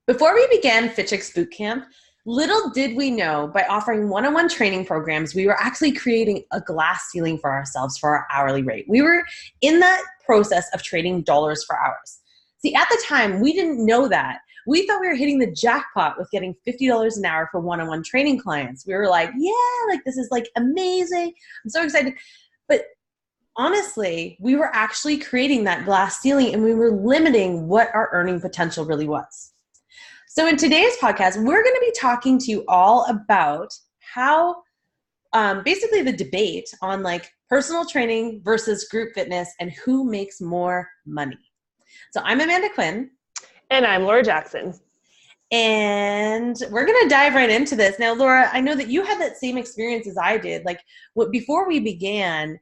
Before we began FitChicks Bootcamp, little did we know by offering one-on-one training programs, we were actually creating a glass ceiling for ourselves for our hourly rate. We were in that process of trading dollars for hours. See, at the time, we didn't know that. We thought we were hitting the jackpot with getting $50 an hour for one-on-one training clients. We were like, yeah, like this is like amazing. I'm so excited. But honestly, we were actually creating that glass ceiling and we were limiting what our earning potential really was. So in today's podcast, we're going to be talking to you all about how basically the debate on like personal training versus group fitness and who makes more money. So I'm Amanda Quinn. And I'm Laura Jackson. And we're going to dive right into this. Now, Laura, I know that you had that same experience as I did. Like before we began,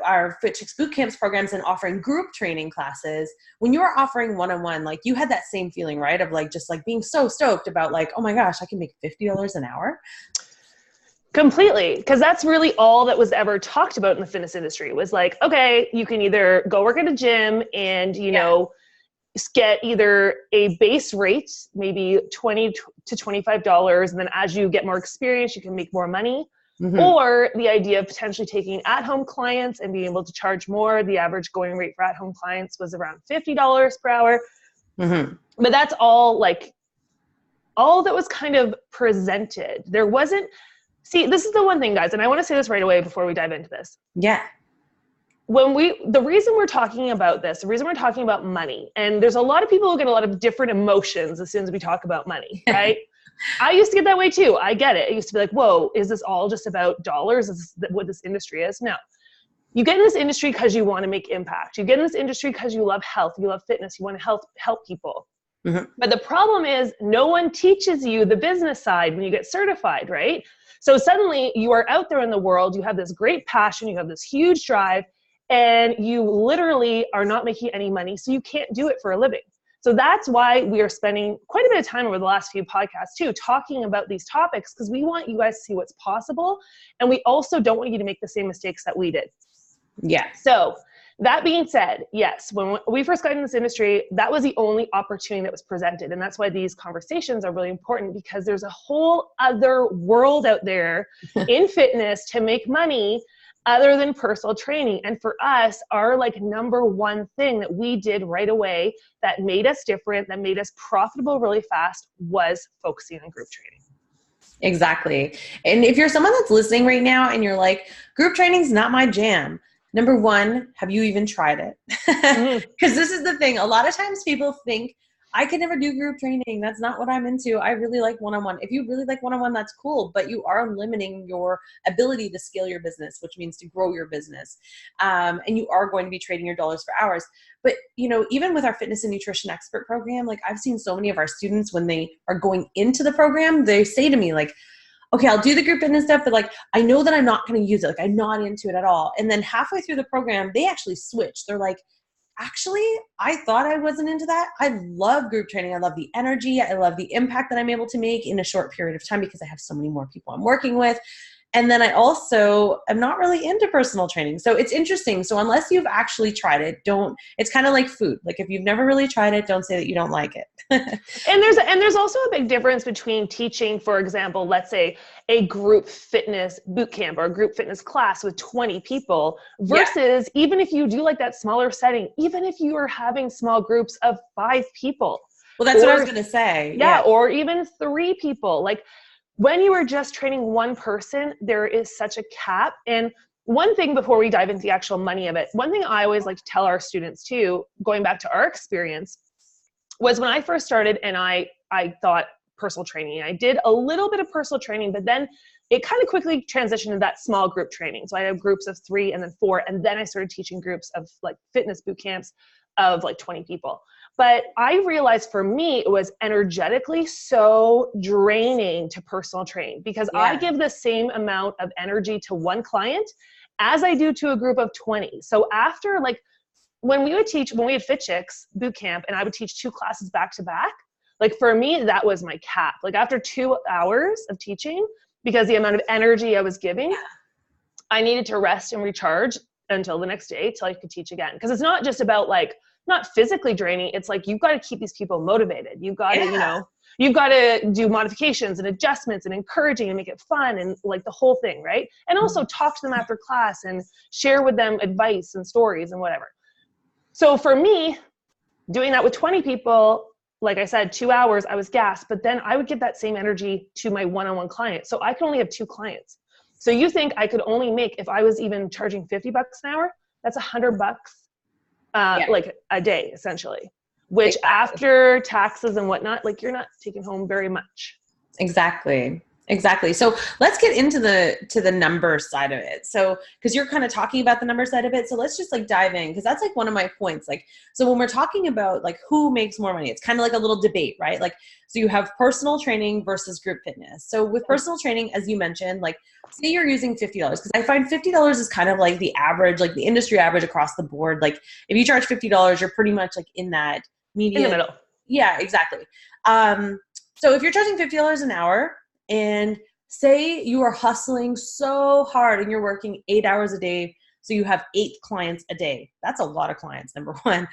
our FitChicks Bootcamps programs and offering group training classes, when you were offering one-on-one, like you had that same feeling, right? Of like, just like being so stoked about like, oh my gosh, I can make $50 an hour. Completely. Because that's really all that was ever talked about in the fitness industry was like, okay, you can either go work at a gym and, get either a base rate, maybe $20 to $25. And then as you get more experience, you can make more money. Mm-hmm. Or the idea of potentially taking at-home clients and being able to charge more. The average going rate for at-home clients was around $50 per hour. Mm-hmm. But that's all that was kind of presented. There wasn't, this is the one thing, guys, and I want to say this right away before we dive into this. Yeah. The reason we're talking about this, the reason we're talking about money, and there's a lot of people who get a lot of different emotions as soon as we talk about money, right? I used to get that way too. I get it. It used to be like, whoa, is this all just about dollars? Is this what this industry is? No. You get in this industry because you want to make impact. You get in this industry because you love health. You love fitness. You want to help people. Mm-hmm. But the problem is no one teaches you the business side when you get certified, right? So suddenly you are out there in the world. You have this great passion. You have this huge drive. And you literally are not making any money. So you can't do it for a living. So that's why we are spending quite a bit of time over the last few podcasts too, talking about these topics, because we want you guys to see what's possible. And we also don't want you to make the same mistakes that we did. Yeah. So that being said, yes, when we first got in this industry, that was the only opportunity that was presented. And that's why these conversations are really important, because there's a whole other world out there in fitness to make money other than personal training. And for us, our number one thing that we did right away that made us different, that made us profitable really fast, was focusing on group training. Exactly. And if you're someone that's listening right now and you're like, group training's not my jam, number one, have you even tried it? Because this is the thing. A lot of times people think, I can never do group training. That's not what I'm into. I really like one-on-one. If you really like one-on-one, that's cool, but you are limiting your ability to scale your business, which means to grow your business. And you are going to be trading your dollars for hours. But, even with our fitness and nutrition expert program, I've seen so many of our students when they are going into the program, they say to me okay, I'll do the group fitness stuff, but I know that I'm not going to use it. I'm not into it at all. And then halfway through the program, they actually switch. They're like, actually, I thought I wasn't into that. I love group training. I love the energy. I love the impact that I'm able to make in a short period of time because I have so many more people I'm working with. And then I also am not really into personal training. So it's interesting. So unless you've actually tried it, it's kind of like food. If you've never really tried it, don't say that you don't like it. And there's also a big difference between teaching, for example, let's say a group fitness boot camp or a group fitness class with 20 people versus even if you do that smaller setting, even if you are having small groups of 5 people. Well, that's what I was going to say. Yeah. Or even 3 people. When you are just training one person, there is such a cap. And one thing before we dive into the actual money of it, one thing I always like to tell our students too, going back to our experience, was when I first started and I thought personal training. I did a little bit of personal training, but then it kind of quickly transitioned to that small group training. So I had groups of 3 and then 4, and then I started teaching groups of fitness boot camps of 20 people. But I realized for me, it was energetically so draining to personal train because I give the same amount of energy to one client as I do to a group of 20. So after when we had FitChicks boot camp and I would teach 2 classes back to back, for me, that was my cap. After 2 hours of teaching, because the amount of energy I was giving, I needed to rest and recharge until the next day till I could teach again. Because it's not just about not physically draining. It's like, you've got to keep these people motivated. You've got to, you know, you've got to do modifications and adjustments and encouraging and make it fun and like the whole thing, right? And also talk to them after class and share with them advice and stories and whatever. So for me, doing that with 20 people, like I said, 2 hours, I was gassed, but then I would give that same energy to my one-on-one client. So I could only have 2 clients. So you think I could only make, if I was even charging $50 an hour, that's $100 like a day, essentially, which after taxes and whatnot, like you're not taking home very much. Exactly. So let's get into the number side of it. So, cause you're kind of talking about the number side of it. So let's just like dive in. Cause that's like one of my points. Like, so when we're talking about like who makes more money, it's kind of like a little debate, right? Like, so you have personal training versus group fitness. So with personal training, as you mentioned, like say you're using $50, cause I find $50 is kind of like the average, like the industry average across the board. Like if you charge $50, you're pretty much like in that median. In the middle. Yeah, exactly. So if you're charging $50 an hour, and say you are hustling so hard and you're working 8 hours a day, so you have 8 clients a day. That's a lot of clients, number one.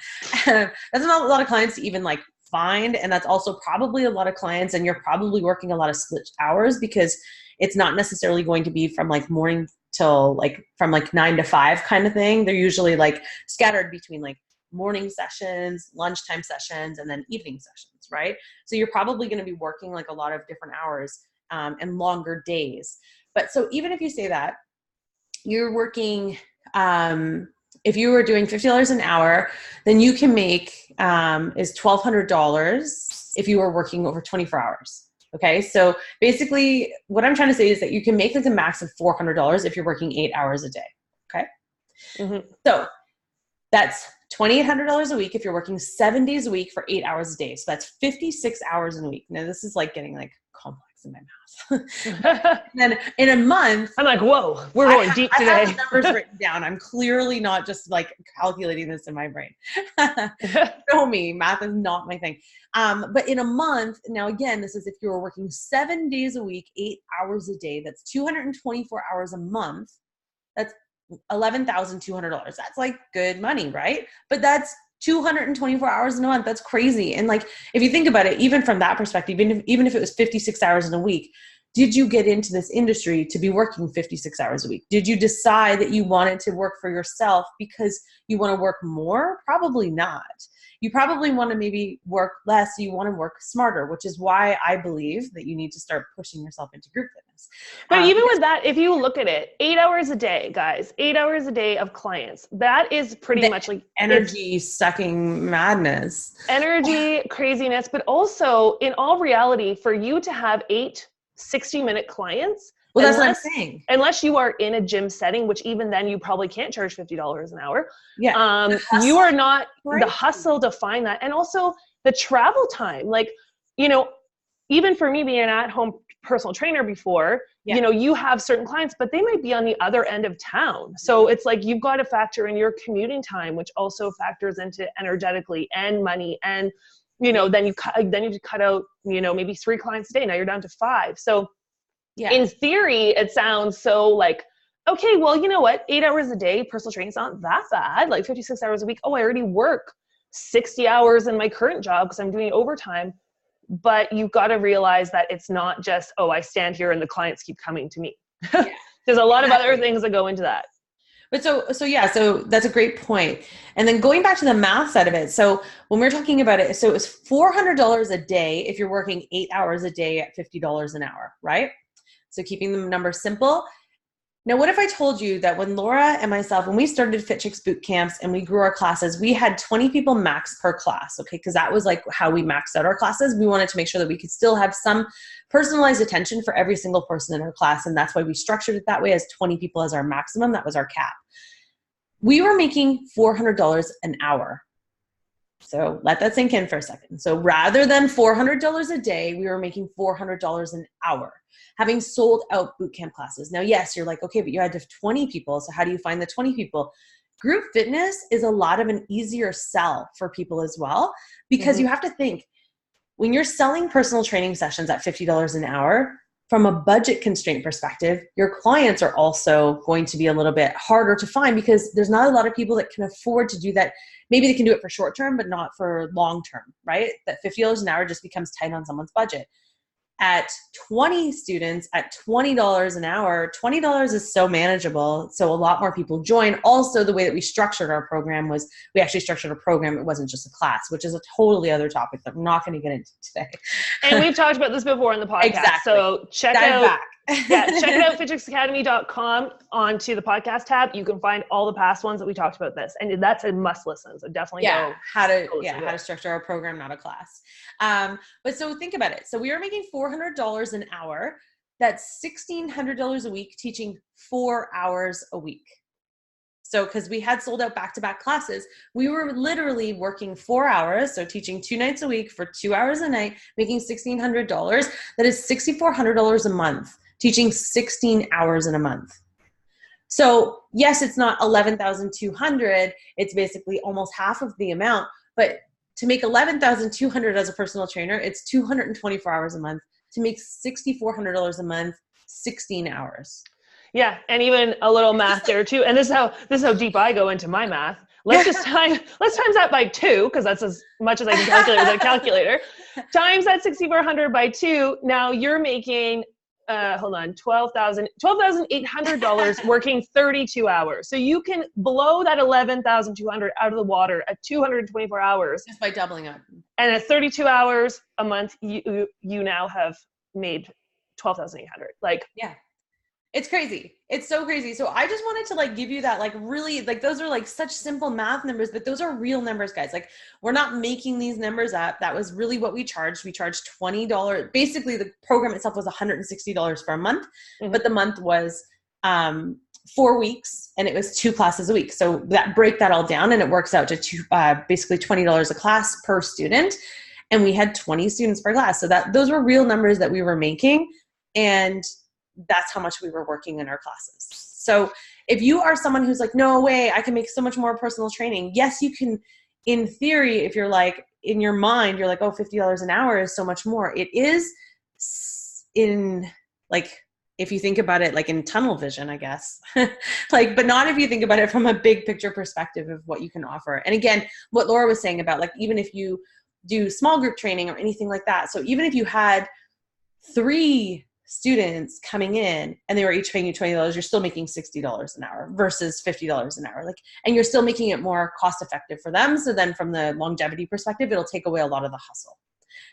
That's not a lot of clients to even like find. And that's also probably a lot of clients, and you're probably working a lot of split hours, because it's not necessarily going to be from like morning till like from like 9 to 5 kind of thing. They're usually like scattered between like morning sessions, lunchtime sessions, and then evening sessions, right? So you're probably going to be working like a lot of different hours and longer days. But so even if you say that you're working, if you were doing $50 an hour, then you can make is $1,200 if you were working over 24 hours. Okay. So basically what I'm trying to say is that you can make like a max of $400 if you're working 8 hours a day. Okay. Mm-hmm. So that's $2,800 a week if you're working 7 days a week for 8 hours a day. So that's 56 hours in a week. Now this is like getting like complex in my mouth. And then in a month, I'm like, whoa, we're going deep today. I have the numbers written down. I'm clearly not just like calculating this in my brain. Show me, math is not my thing. But in a month, now again, this is if you were working 7 days a week, 8 hours a day, that's 224 hours a month. That's $11,200. That's like good money, right? But that's 224 hours in a month. That's crazy. And like, if you think about it, even from that perspective, even if it was 56 hours in a week, did you get into this industry to be working 56 hours a week? Did you decide that you wanted to work for yourself because you want to work more? Probably not. You probably want to maybe work less. You want to work smarter, which is why I believe that you need to start pushing yourself into group fitness. But even with that, if you look at it, 8 hours a day, guys, 8 hours a day of clients, that is pretty much like energy sucking madness, energy craziness. But also in all reality, for you to have 8 60-minute clients, well, that's what I'm saying. Unless you are in a gym setting, which even then you probably can't charge $50 an hour. Yeah. You are not the hustle to find that. And also the travel time, like, you know, even for me being an at-home personal trainer before, you know, you have certain clients, but they might be on the other end of town. So it's like, you've got to factor in your commuting time, which also factors into energetically and money. And, you know, then you cut out, you know, maybe 3 clients a day. Now you're down to 5. So in theory, it sounds so like, okay, well, you know what? 8 hours a day, personal training is not that bad. Like 56 hours a week. Oh, I already work 60 hours in my current job because I'm doing overtime. But you've got to realize that it's not just, oh, I stand here and the clients keep coming to me. There's a lot of other things that go into that. But so that's a great point. And then going back to the math side of it. So when we're talking about it, so it was $400 a day if you're working 8 hours a day at $50 an hour, right? So keeping the numbers simple. Now, what if I told you that when Laura and myself, when we started Fit Chicks boot camps and we grew our classes, we had 20 people max per class, okay? Because that was like how we maxed out our classes. We wanted to make sure that we could still have some personalized attention for every single person in our class. And that's why we structured it that way, as 20 people as our maximum. That was our cap. We were making $400 an hour. So let that sink in for a second. So rather than $400 a day, we were making $400 an hour, having sold out bootcamp classes. Now, yes, you're like, okay, but you had to have 20 people. So how do you find the 20 people? Group fitness is a lot of an easier sell for people as well, because you have to think, when you're selling personal training sessions at $50 an hour, from a budget constraint perspective, your clients are also going to be a little bit harder to find because there's not a lot of people that can afford to do that. Maybe they can do it for short term, but not for long term, right? That $50 an hour just becomes tight on someone's budget. At 20 students at $20 an hour, $20 is so manageable. So a lot more people join. Also, the way that we structured our program was we actually structured a program. It wasn't just a class, which is a totally other topic that we're not going to get into today. And we've talked about this before in the podcast. Exactly. So check back. check it out, fitchexacademy.com onto the podcast tab. You can find all the past ones that we talked about this. And that's a must listen. So definitely go. How to structure our program, not a class. But so think about it. So we were making $400 an hour. That's $1,600 a week teaching 4 hours a week. So because we had sold out back-to-back classes, we were literally working 4 hours. So teaching 2 nights a week for 2 hours a night, making $1,600. That is $6,400 a month, teaching 16 hours in a month. So yes, it's not 11,200. It's basically almost half of the amount, but to make 11,200 as a personal trainer, it's 224 hours a month. To make $6,400 a month, 16 hours. Yeah, and even a little math there too. And this is how deep I go into my math. Let's times that by 2, because that's as much as I can calculate with a calculator. Times that 6,400 by 2. Now you're making $12,800 working 32 hours. So you can blow that 11,200 out of the water at 224 hours just by doubling up. And at 32 hours a month, you now have made 12,800. Yeah. It's crazy. It's so crazy. So I just wanted to give you that really those are such simple math numbers, but those are real numbers, guys. We're not making these numbers up. That was really what we charged. We charged $20. Basically the program itself was $160 for a month, but the month was 4 weeks and it was 2 classes a week. So break that all down and it works out to basically $20 a class per student. And we had 20 students per class. So those were real numbers that we were making. And that's how much we were working in our classes. So if you are someone who's no way, I can make so much more personal training. Yes, you can, in theory, if you're in your mind, you're oh, $50 an hour is so much more. It is if you think about it, in tunnel vision, I guess, but not if you think about it from a big picture perspective of what you can offer. And again, what Laura was saying about even if you do small group training or anything like that. So even if you had 3 students coming in and they were each paying you $20, you're still making $60 an hour versus $50 an hour. And you're still making it more cost effective for them. So then from the longevity perspective, it'll take away a lot of the hustle.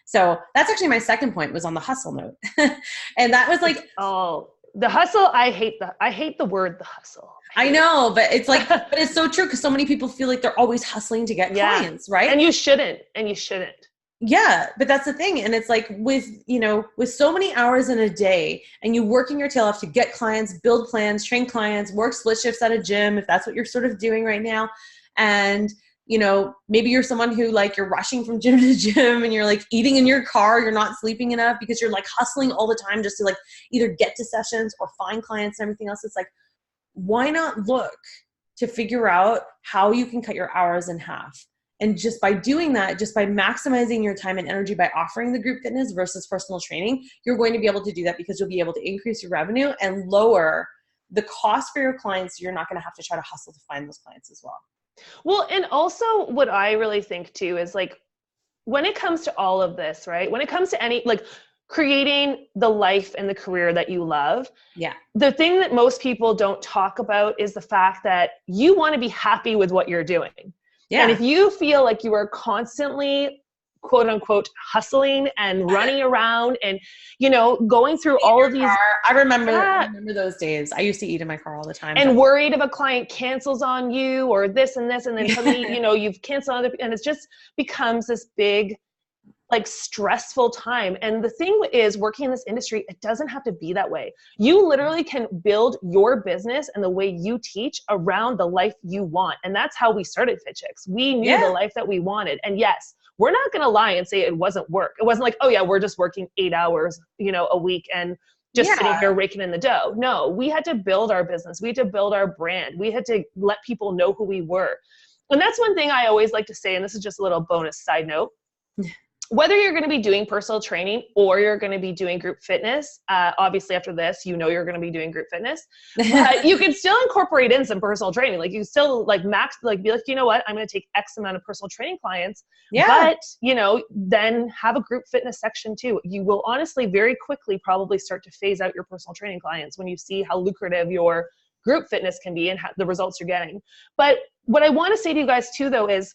So that's actually my second point, was on the hustle note. And that was the hustle. I hate the word, the hustle. I know, but it's but it's so true. Cause so many people feel they're always hustling to get clients, right? And you shouldn't. Yeah, but that's the thing. And it's with so many hours in a day and you working your tail off to get clients, build plans, train clients, work split shifts at a gym, if that's what you're sort of doing right now. And, maybe you're someone who you're rushing from gym to gym and you're eating in your car, you're not sleeping enough because you're hustling all the time just to either get to sessions or find clients and everything else. It's why not look to figure out how you can cut your hours in half? And just by doing that, just by maximizing your time and energy by offering the group fitness versus personal training, you're going to be able to do that because you'll be able to increase your revenue and lower the cost for your clients. You're not going to have to try to hustle to find those clients as well. Well, and also what I really think too is when it comes to all of this, right? When it comes to any, creating the life and the career that you love. Yeah. The thing that most people don't talk about is the fact that you want to be happy with what you're doing. Yeah. And if you feel you are constantly, quote unquote, hustling and running around and, going through all of these. I remember those days. I used to eat in my car all the time. And worried if a client cancels on you or this and this. And then suddenly, you've canceled and it just becomes this big, stressful time. And the thing is, working in this industry, it doesn't have to be that way. You literally can build your business and the way you teach around the life you want. And that's how we started FitChicks. We knew the life that we wanted. And yes, we're not going to lie and say it wasn't work. It wasn't oh yeah, we're just working 8 hours, a week and just sitting here raking in the dough. No, we had to build our business. We had to build our brand. We had to let people know who we were. And that's one thing I always like to say, and this is just a little bonus side note. whether you're going to be doing personal training or you're going to be doing group fitness, obviously after this, you know, you're going to be doing group fitness, but you can still incorporate in some personal training. Like you still like max, like be like, you know what, I'm going to take X amount of personal training clients, but you know, then have a group fitness section too. You will honestly very quickly probably start to phase out your personal training clients when you see how lucrative your group fitness can be and the results you're getting. But what I want to say to you guys too, though, is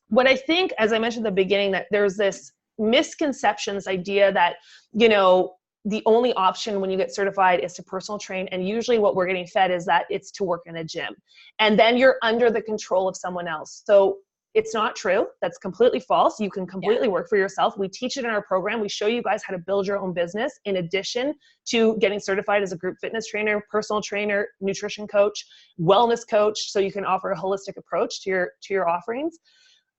what I think, as I mentioned at the beginning, that there's this misconception, this idea that, you know, the only option when you get certified is to personal train. And usually what we're getting fed is that it's to work in a gym. And then you're under the control of someone else. So it's not true. That's completely false. You can completely work for yourself. We teach it in our program. We show you guys how to build your own business in addition to getting certified as a group fitness trainer, personal trainer, nutrition coach, wellness coach. So you can offer a holistic approach to your offerings.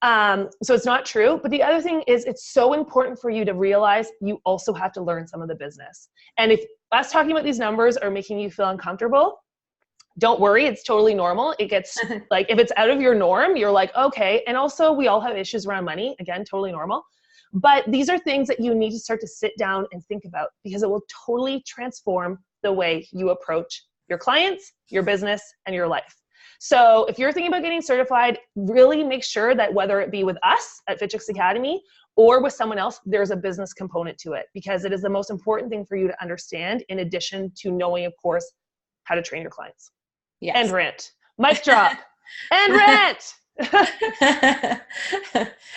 So it's not true. But the other thing is it's so important for you to realize you also have to learn some of the business. And if us talking about these numbers are making you feel uncomfortable, don't worry. It's totally normal. It gets like, if it's out of your norm, you're like, okay. And also we all have issues around money. Again, totally normal. But these are things that you need to start to sit down and think about because it will totally transform the way you approach your clients, your business, and your life. So if you're thinking about getting certified, really make sure that whether it be with us at FitChicks Academy or with someone else, there's a business component to it because it is the most important thing for you to understand in addition to knowing, of course, how to train your clients. Yes. And rent. Mic drop. And rent.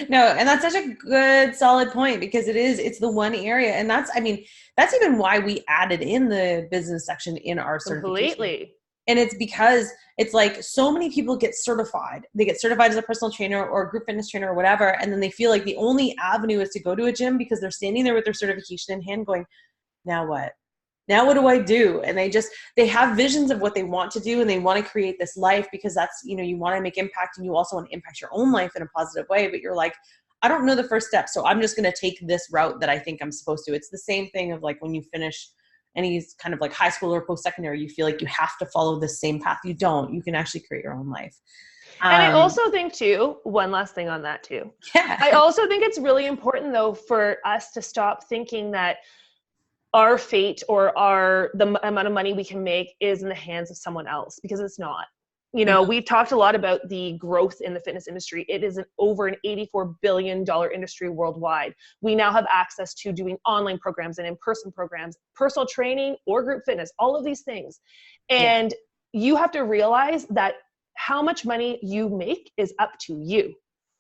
No, and that's such a good solid point because it's the one area. And that's even why we added in the business section in our certification. Completely. And it's because it's like so many people get certified. They get certified as a personal trainer or a group fitness trainer or whatever. And then they feel like the only avenue is to go to a gym because they're standing there with their certification in hand going, now what? Now what do I do? And they have visions of what they want to do and they want to create this life because that's, you know, you want to make impact and you also want to impact your own life in a positive way. But you're like, I don't know the first step. So I'm just going to take this route that I think I'm supposed to. It's the same thing of like when you finish any kind of like high school or post-secondary, you feel like you have to follow the same path. You don't. You can actually create your own life. And I also think too, one last thing on that too. Yeah. I also think it's really important though for us to stop thinking that our fate or the amount of money we can make is in the hands of someone else because it's not. You know, we've talked a lot about the growth in the fitness industry. It is over an $84 billion industry worldwide. We now have access to doing online programs and in-person programs, personal training or group fitness, all of these things. And you have to realize that how much money you make is up to you.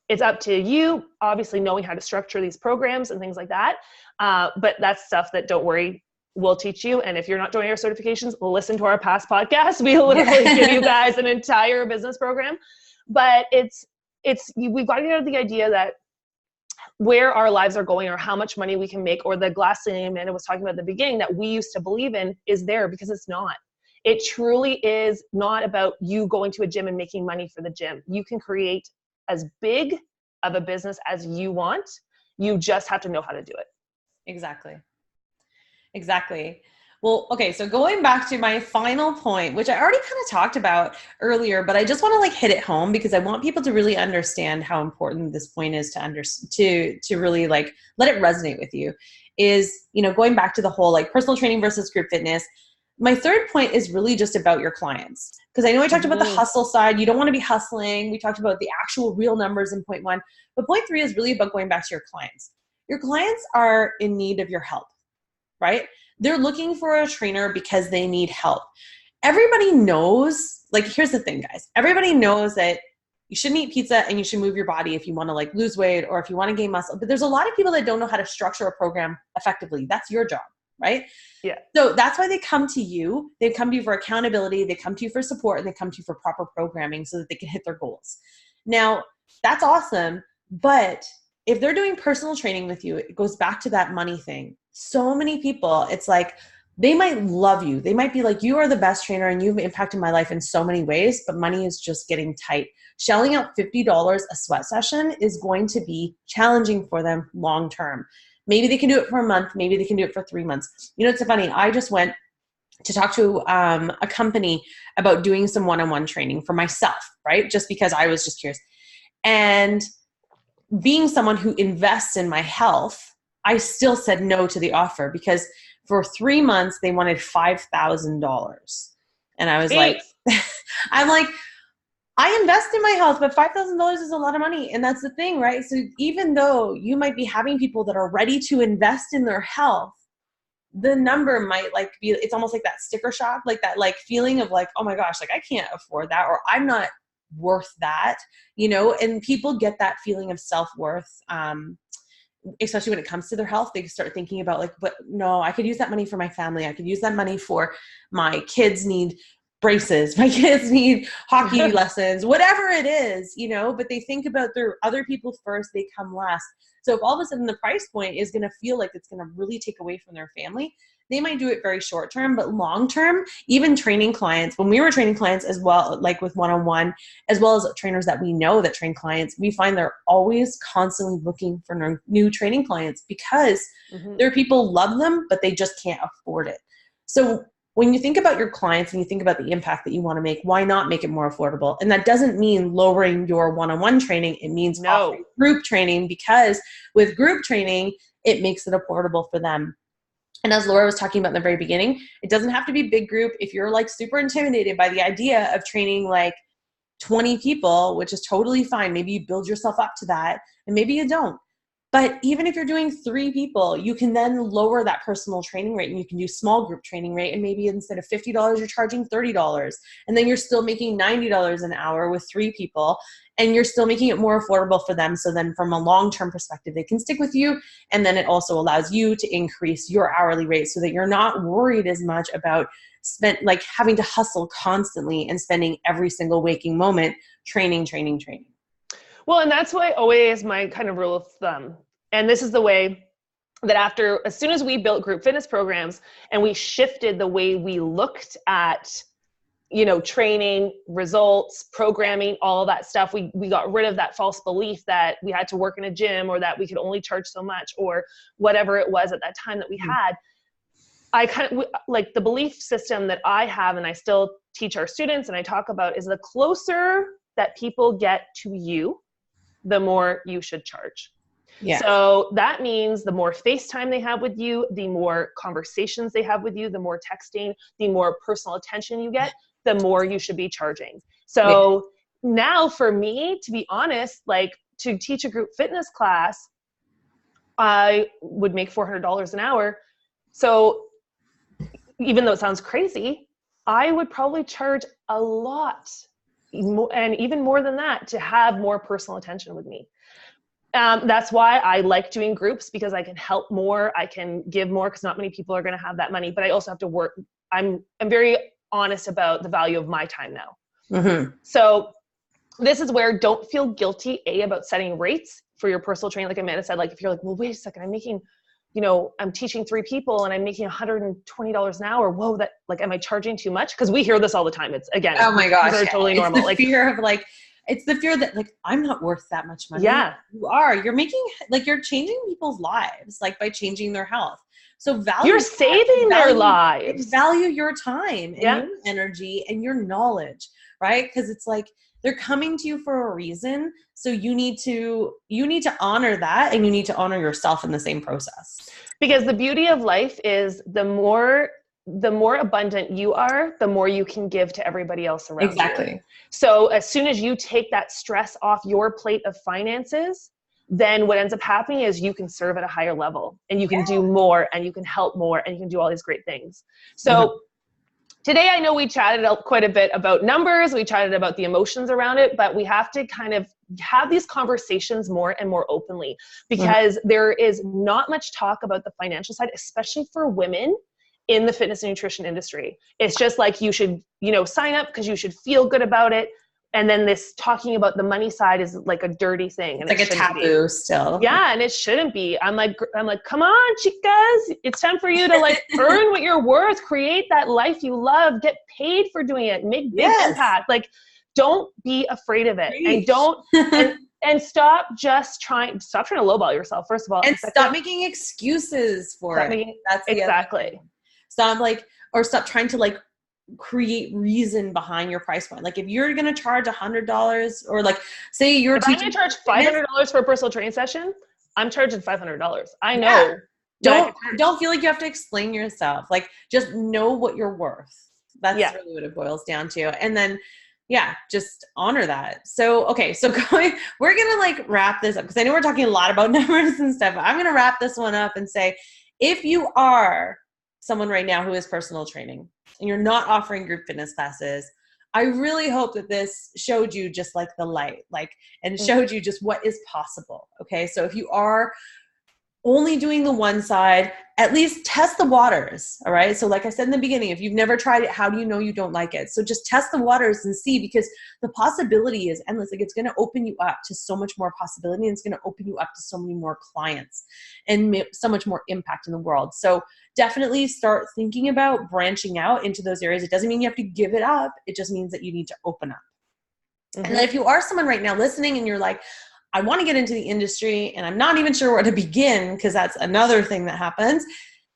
It's up to you, obviously knowing how to structure these programs and things like that. But that's stuff that, don't worry, we'll teach you. And if you're not doing our certifications, listen to our past podcasts. We literally give you guys an entire business program. But we've got to get out of the idea that where our lives are going or how much money we can make or the glass ceiling Amanda was talking about at the beginning that we used to believe in is there because it's not. It truly is not about you going to a gym and making money for the gym. You can create as big of a business as you want. You just have to know how to do it. Exactly. Well, okay. So going back to my final point, which I already kind of talked about earlier, but I just want to like hit it home because I want people to really understand how important this point is to really like let it resonate with you is, you know, going back to the whole like personal training versus group fitness. My third point is really just about your clients. Because I know I talked about the hustle side. You don't want to be hustling. We talked about the actual real numbers in point one. But point three is really about going back to your clients. Your clients are in need of your help, right? They're looking for a trainer because they need help. Everybody knows, like, here's the thing, guys. Everybody knows that you shouldn't eat pizza and you should move your body if you want to like lose weight or if you want to gain muscle. But there's a lot of people that don't know how to structure a program effectively. That's your job, right? Yeah. So that's why they come to you. They come to you for accountability. They come to you for support and they come to you for proper programming so that they can hit their goals. Now, that's awesome. But if they're doing personal training with you, it goes back to that money thing. So many people, it's like, they might love you. They might be like, you are the best trainer and you've impacted my life in so many ways, but money is just getting tight. Shelling out $50 a sweat session is going to be challenging for them long-term. Maybe they can do it for a month. Maybe they can do it for 3 months. You know, it's so funny. I just went to talk to a company about doing some one-on-one training for myself, right? Just because I was just curious. And being someone who invests in my health, I still said no to the offer because for 3 months they wanted $5,000. And I was like, I'm like, I invest in my health, but $5,000 is a lot of money. And that's the thing, right? So even though you might be having people that are ready to invest in their health, the number might like be, it's almost like that sticker shock, like that like feeling of like, oh my gosh, like I can't afford that, or I'm not worth that, you know, and people get that feeling of self-worth. Especially when it comes to their health, they start thinking about like, but no, I could use that money for my family. I could use that money for my kids need braces. My kids need hockey lessons, whatever it is, you know, but they think about their other people first, they come last. So if all of a sudden the price point is going to feel like it's going to really take away from their family, they might do it very short term, but long term, even training clients, when we were training clients as well, like with one-on-one, as well as trainers that we know that train clients, we find they're always constantly looking for new training clients because their people love them, but they just can't afford it. So when you think about your clients and you think about the impact that you want to make, why not make it more affordable? And that doesn't mean lowering your one-on-one training. It means offering group training, because with group training, it makes it affordable for them. And as Laura was talking about in the very beginning, it doesn't have to be big group. If you're like super intimidated by the idea of training like 20 people, which is totally fine. Maybe you build yourself up to that and maybe you don't. But even if you're doing 3 people, you can then lower that personal training rate and you can do small group training rate. And maybe instead of $50, you're charging $30. And then you're still making $90 an hour with 3 people. And you're still making it more affordable for them. So then from a long-term perspective, they can stick with you. And then it also allows you to increase your hourly rate so that you're not worried as much about like having to hustle constantly and spending every single waking moment training. Well, and that's why always my kind of rule of thumb. And this is the way that as soon as we built group fitness programs and we shifted the way we looked at, you know, training, results, programming, all of that stuff, we got rid of that false belief that we had to work in a gym or that we could only charge so much or whatever it was at that time that we had. I kind of like the belief system that I have and I still teach our students and I talk about is the closer that people get to you, the more you should charge. Yeah. So that means the more FaceTime they have with you, the more conversations they have with you, the more texting, the more personal attention you get, the more you should be charging. So now for me, to be honest, like to teach a group fitness class, I would make $400 an hour. So even though it sounds crazy, I would probably charge a lot and even more than that to have more personal attention with me. That's why I like doing groups, because I can help more, I can give more, because not many people are going to have that money, but I also have to work. I'm very honest about the value of my time now. So this is where don't feel guilty, about setting rates for your personal training. Like Amanda said, like if you're like, well, wait a second, I'm making, you know, I'm teaching 3 people and I'm making $120 an hour. Whoa, that like, am I charging too much? Because we hear this all the time. It's again, oh my gosh, they're totally normal. It's the fear of like, it's the fear that like, I'm not worth that much money. Yeah. You are. You're making, like you're changing people's lives, like by changing their health. So value. You're saving their lives. Value your time and your energy and your knowledge, right? Because it's like, they're coming to you for a reason. So you need to honor that, and you need to honor yourself in the same process. Because the beauty of life is the more abundant you are, the more you can give to everybody else around you. Exactly. So as soon as you take that stress off your plate of finances, then what ends up happening is you can serve at a higher level and you can do more and you can help more and you can do all these great things. So today, I know we chatted quite a bit about numbers. We chatted about the emotions around it, but we have to kind of have these conversations more and more openly, because there is not much talk about the financial side, especially for women in the fitness and nutrition industry. It's just like you should, you know, sign up because you should feel good about it. And then this talking about the money side is like a dirty thing. And it's like a taboo still. Yeah. And it shouldn't be. I'm like, come on, chicas. It's time for you to like earn what you're worth, create that life you love, get paid for doing it, make big impact. Like, don't be afraid of it. And don't, and stop trying to lowball yourself, first of all. And stop making excuses for it. That's exactly. Stop trying to like create reason behind your price point. Like if you're going to charge $100 or like say you're if teaching, I'm going to charge $500 for a personal training session, I'm charging $500. I know. Yeah. Don't feel like you have to explain yourself. Like just know what you're worth. That's really what it boils down to. And then, just honor that. So, okay. So we're going to like wrap this up because I know we're talking a lot about numbers and stuff. I'm going to wrap this one up and say, if you are someone right now who is personal training and you're not offering group fitness classes, I really hope that this showed you just like the light, and showed you just what is possible. Okay. So if you are only doing the one side, at least test the waters. All right. So like I said in the beginning, if you've never tried it, how do you know you don't like it? So just test the waters and see, because the possibility is endless. Like it's going to open you up to so much more possibility, and it's going to open you up to so many more clients and so much more impact in the world. So definitely start thinking about branching out into those areas. It doesn't mean you have to give it up. It just means that you need to open up. And then if you are someone right now listening and you're like, I want to get into the industry and I'm not even sure where to begin, because that's another thing that happens,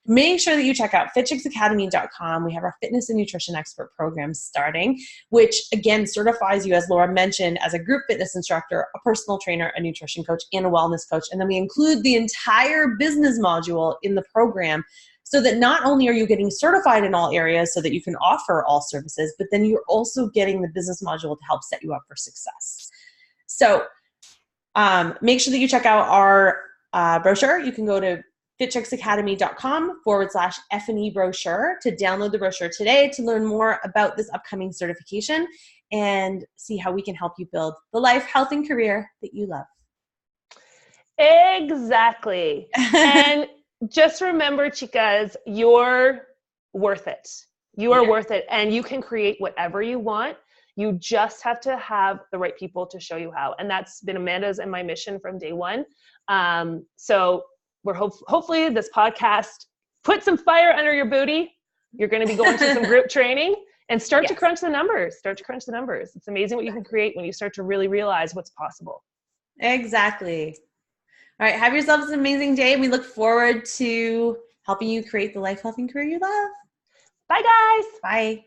make sure that you check out fitchicksacademy.com. We have our fitness and nutrition expert program starting, which again certifies you, as Laura mentioned, as a group fitness instructor, a personal trainer, a nutrition coach, and a wellness coach. And then we include the entire business module in the program, so that not only are you getting certified in all areas so that you can offer all services, but then you're also getting the business module to help set you up for success. So make sure that you check out our brochure. You can go to fitchicksacademy.com/F&E brochure to download the brochure today to learn more about this upcoming certification and see how we can help you build the life, health, and career that you love. Exactly. And just remember, chicas, you're worth it. You are worth it, and you can create whatever you want. You just have to have the right people to show you how. And that's been Amanda's and my mission from day one. So we're hopefully this podcast put some fire under your booty. You're going to be going to some group training and start to crunch the numbers. It's amazing what you can create when you start to really realize what's possible. Exactly. All right. Have yourselves an amazing day. We look forward to helping you create the life, health, and career you love. Bye, guys. Bye.